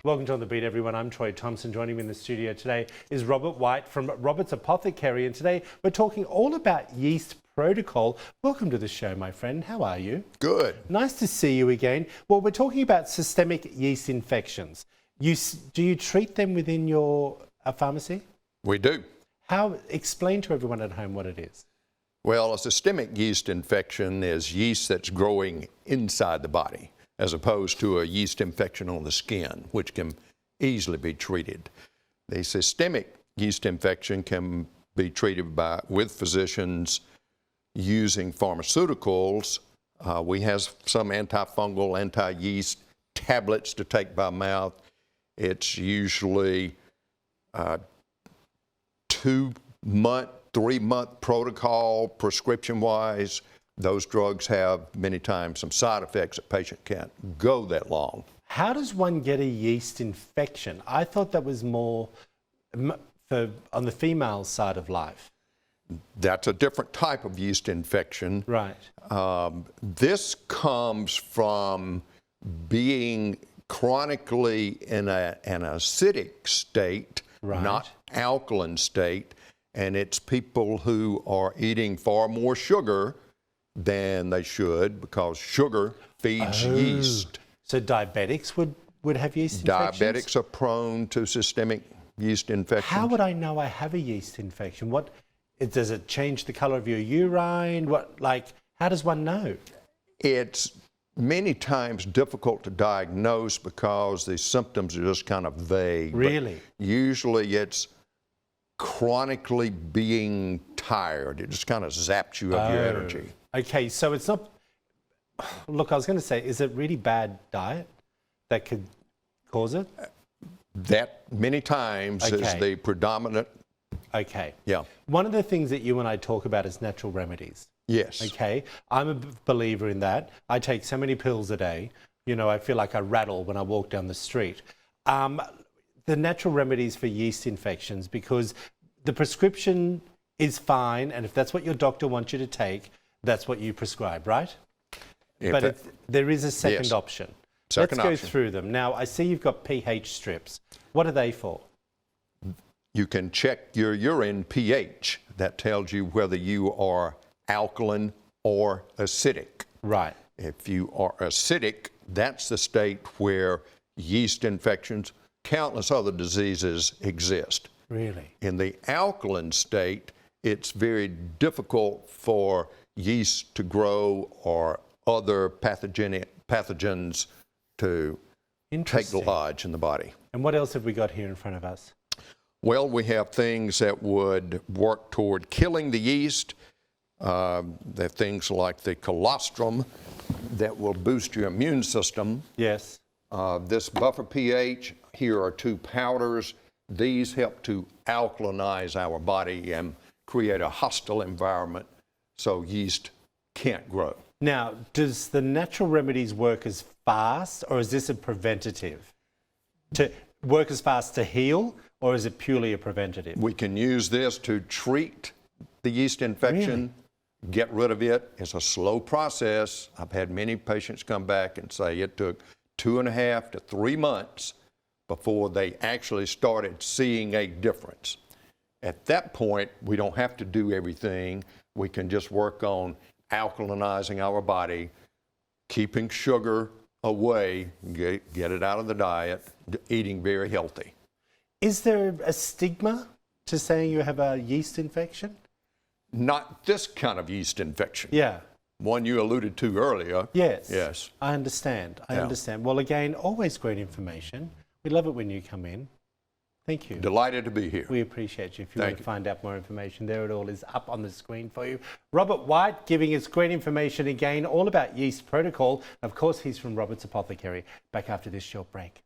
Welcome to On The Beat, everyone. I'm Troy Thompson. Joining me in the studio today is Robert White from Robert's Apothecary, and today we're talking all about yeast protocol. Welcome to the show, my friend. How are you? Good. Nice to see you again. Well, we're talking about systemic yeast infections. Do you treat them within your pharmacy? We do. Explain to everyone at home what it is. Well, a systemic yeast infection is yeast that's growing inside the body, as opposed to a yeast infection on the skin, which can easily be treated. The systemic yeast infection can be treated with physicians using pharmaceuticals. We have some antifungal, anti-yeast tablets to take by mouth. It's usually 2-month, 3-month protocol prescription-wise. Those drugs have many times some side effects. A patient can't go that long. How does one get a yeast infection? I thought that was more on the female side of life. That's a different type of yeast infection. Right. This comes from being chronically in an acidic state, right, not alkaline state, and it's people who are eating far more sugar than they should, because sugar feeds yeast. So diabetics would have yeast infections? Diabetics are prone to systemic yeast infections. How would I know I have a yeast infection? Does it change the color of your urine? How does one know? It's many times difficult to diagnose because the symptoms are just kind of vague. Really? But usually it's chronically being tired. It just kind of zaps you of your energy. Okay, so it's not, look, I was going to say, is it really bad diet that could cause it? That many times is the predominant. Okay. Yeah. One of the things that you and I talk about is natural remedies. Yes. Okay. I'm a believer in that. I take so many pills a day. You know, I feel like I rattle when I walk down the street. The natural remedies for yeast infections, because the prescription is fine, and if that's what your doctor wants you to take, that's what you prescribe, right? But there is a second option. Let's go through them. Now, I see you've got pH strips. What are they for? You can check your urine pH. That tells you whether you are alkaline or acidic. Right. If you are acidic, that's the state where yeast infections, countless other diseases exist. Really? In the alkaline state, it's very difficult for yeast to grow or other pathogens to take lodge in the body. And what else have we got here in front of us? Well, we have things that would work toward killing the yeast. There are things like the colostrum that will boost your immune system. Yes. This buffer pH, here are 2 powders. These help to alkalinize our body and create a hostile environment so yeast can't grow. Now, does the natural remedies work as fast, or is this a preventative? To work as fast to heal, or is it purely a preventative? We can use this to treat the yeast infection, get rid of it. It's a slow process. I've had many patients come back and say it took 2.5 to 3 months before they actually started seeing a difference. At that point, we don't have to do everything. We can just work on alkalinizing our body, keeping sugar away, get it out of the diet, eating very healthy. Is there a stigma to saying you have a yeast infection? Not this kind of yeast infection. Yeah. One you alluded to earlier. Yes. Yes. I understand. I understand. Well, again, always great information. We love it when you come in. Thank you. Delighted to be here. We appreciate you. If you want to find out more information, there it all is up on the screen for you. Robert White giving us great information again, all about yeast protocol. Of course, he's from Robert's Apothecary. Back after this short break.